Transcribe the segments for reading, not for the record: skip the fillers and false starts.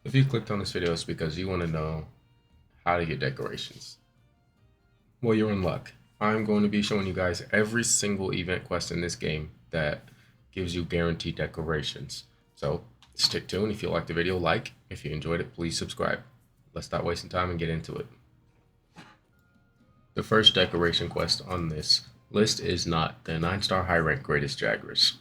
If you clicked on this video, it's because you want to know how to get decorations. Well, you're in luck. I'm going to be showing you guys every single event quest in this game that gives you guaranteed decorations. So stick tuned. If you liked the video, like. If you enjoyed it, please subscribe. Let's stop wasting time and get into it. The first decoration quest on this list is not the 9-star high rank greatest Jaggers.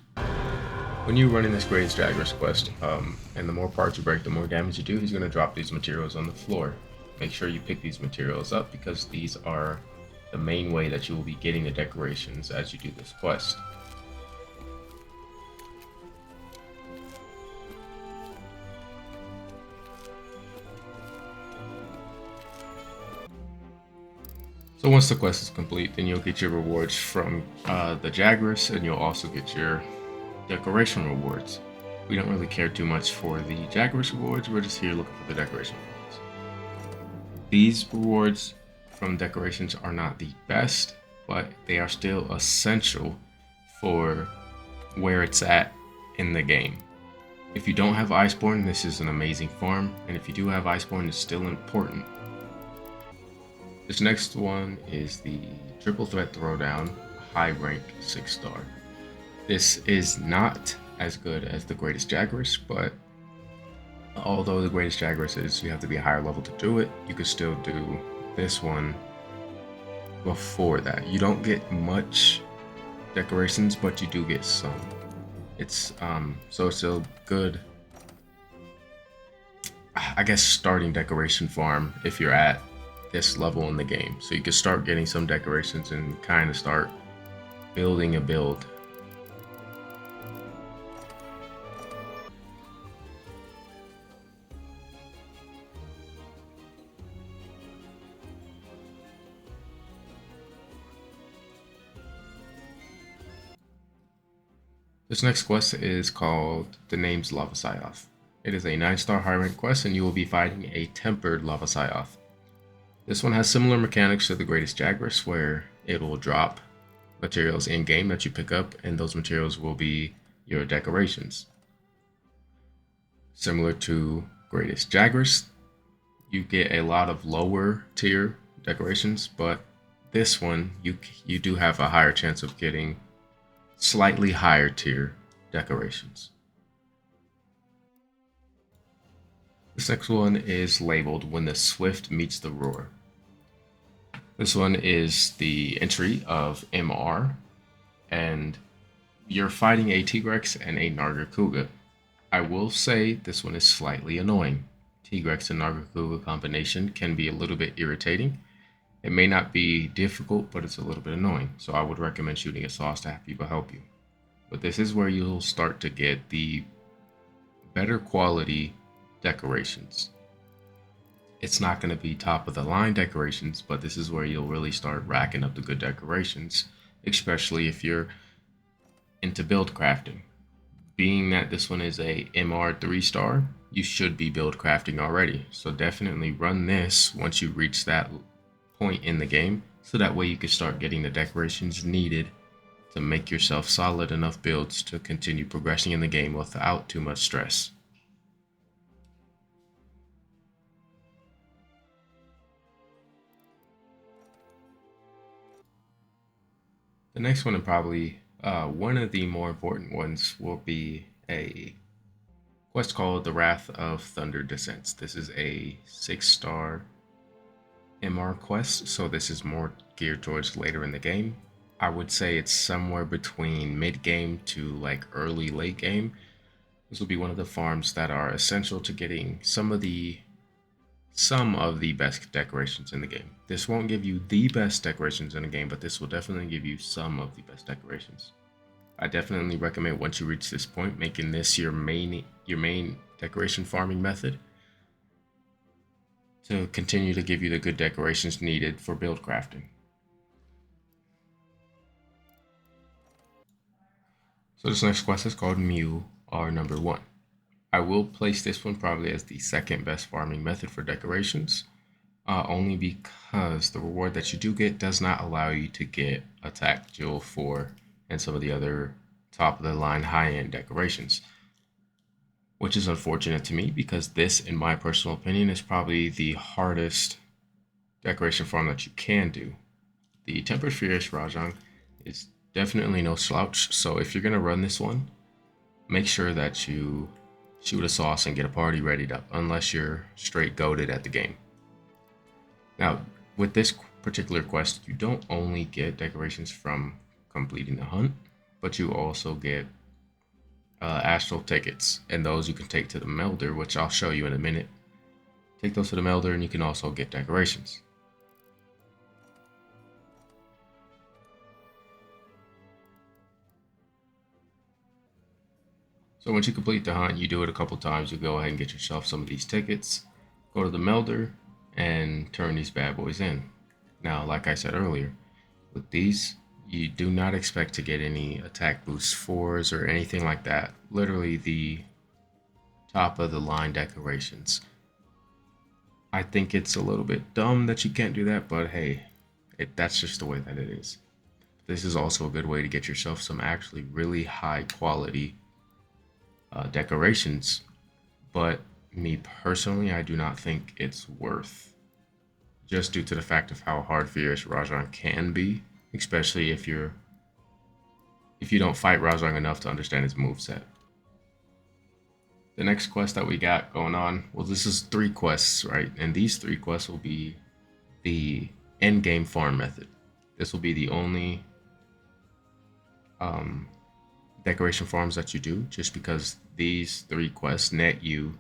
When you're running this greatest Jaggers quest, and the more parts you break, the more damage you do, he's going to drop these materials on the floor. Make sure you pick these materials up because these are the main way that you will be getting the decorations as you do this quest. So once the quest is complete, then you'll get your rewards from the Jaguars, and you'll also get your decoration rewards. We don't really care too much for the Jaguars rewards, we're just here looking for the decoration rewards. These rewards from decorations are not the best, but they are still essential for where it's at in the game. If you don't have Iceborne, this is an amazing farm, and if you do have Iceborne, it's still important. This next one is the Triple Threat Throwdown, high rank 6-star. This is not as good as the Greatest Jaguars, but although the Greatest Jaguars is, you have to be a higher level to do it, you could still do this one before that. You don't get much decorations, but you do get some. It's so it's a good, I guess, starting decoration farm if you're at this level in the game. So you can start getting some decorations and kind of start building a build. This next quest is called The Name's Lava Scythe. It is a 9-star high rank quest, and you will be fighting a tempered lava Scythe. This one has similar mechanics to the Greatest Jaguars, where it will drop materials in game that you pick up, and those materials will be your decorations. Similar to Greatest Jaguars, you get a lot of lower tier decorations, but this one you do have a higher chance of getting slightly higher tier decorations. This next one is labeled When the Swift Meets the Roar. This one is the entry of MR, and you're fighting a Tigrex and a Nargacuga. I will say this one is slightly annoying. Tigrex and Nargacuga combination can be a little bit irritating. It may not be difficult, but it's a little bit annoying, so I would recommend shooting a sauce to have people help you. But this is where you'll start to get the better quality decorations. It's not going to be top of the line decorations, but this is where you'll really start racking up the good decorations, especially if you're into build crafting. Being that this one is a MR 3-star, you should be build crafting already. So definitely run this once you reach that point in the game, so that way you can start getting the decorations needed to make yourself solid enough builds to continue progressing in the game without too much stress. The next one, and probably one of the more important ones, will be a quest called The Wrath of Thunder Descents. This is a 6-star MR quest, so this is more geared towards later in the game. I would say it's somewhere between mid-game to like early late game. This will be one of the farms that are essential to getting some of the best decorations in the game. This won't give you the best decorations in the game, but this will definitely give you some of the best decorations. I definitely recommend, once you reach this point, making this your main decoration farming method to continue to give you the good decorations needed for build crafting. So this next quest is called Mew R number 1. I will place this one probably as the second best farming method for decorations, only because the reward that you do get does not allow you to get Attack Jewel 4 and some of the other top of the line high end decorations. which is unfortunate to me because this, in my personal opinion, is probably the hardest decoration farm that you can do. The Tempered Furious Rajang is definitely no slouch, so if you're going to run this one, make sure that you shoot a sauce and get a party readied up, unless you're straight goated at the game. Now, with this particular quest, you don't only get decorations from completing the hunt, but you also get astral tickets, and those you can take to the melder, which I'll show you in a minute. Take those to the melder and you can also get decorations. So once you complete the hunt, you do it a couple times, you go ahead and get yourself some of these tickets, go to the melder, and turn these bad boys in. Now, like I said earlier, with these, you do not expect to get any attack boost 4s or anything like that. Literally the top of the line decorations. I think it's a little bit dumb that you can't do that, but hey, that's just the way that it is. This is also a good way to get yourself some actually really high quality decorations, but me personally, I do not think it's worth, just due to the fact of how hard Furious Rajang can be, especially if you don't fight Rajang enough to understand his moveset. The next quest that we got going on, well, this is 3 quests, right? And these 3 quests will be the endgame farm method. This will be the only decoration farms that you do, just because these 3 quests net you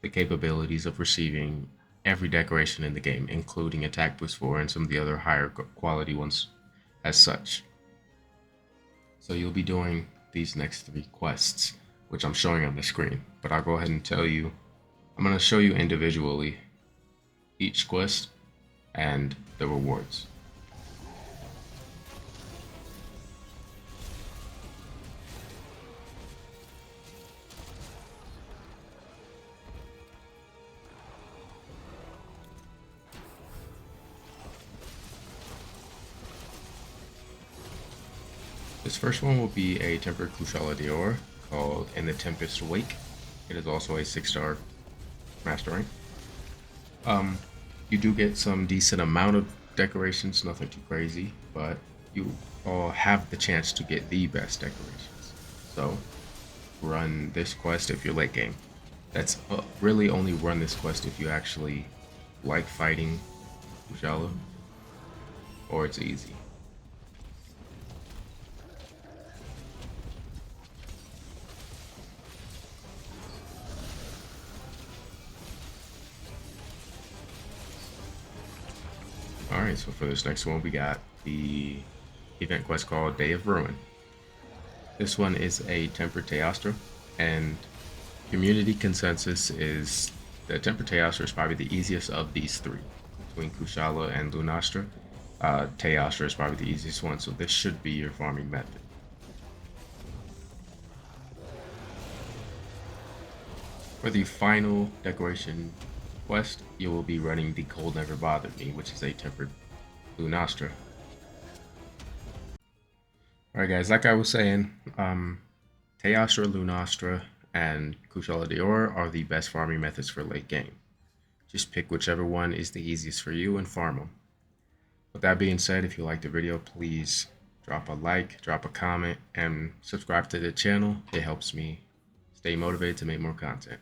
the capabilities of receiving every decoration in the game, including attack boost 4 and some of the other higher quality ones as such. So you'll be doing these next 3 quests, which I'm showing on the screen, but I'll go ahead and tell you, I'm going to show you individually each quest and the rewards. This first one will be a tempered Kushala Dior called In the Tempest Wake. It is also a 6-star master rank. You do get some decent amount of decorations, nothing too crazy, but you all have the chance to get the best decorations. So run this quest if you're late game. That's really only run this quest if you actually like fighting Kushala, or it's easy. Alright, so for this next one, we got the event quest called Day of Ruin. This one is a Tempered Teostra, and community consensus is the Tempered Teostra is probably the easiest of these 3. Between Kushala and Lunastra, Teostra is probably the easiest one, so this should be your farming method. For the final decoration quest, you will be running the Cold Never Bothered Me, which is a tempered Lunastra. Alright guys, like I was saying, Teostra, Lunastra, and Kushala Dior are the best farming methods for late game. Just pick whichever one is the easiest for you and farm them. With that being said, if you liked the video, please drop a like, drop a comment, and subscribe to the channel. It helps me stay motivated to make more content.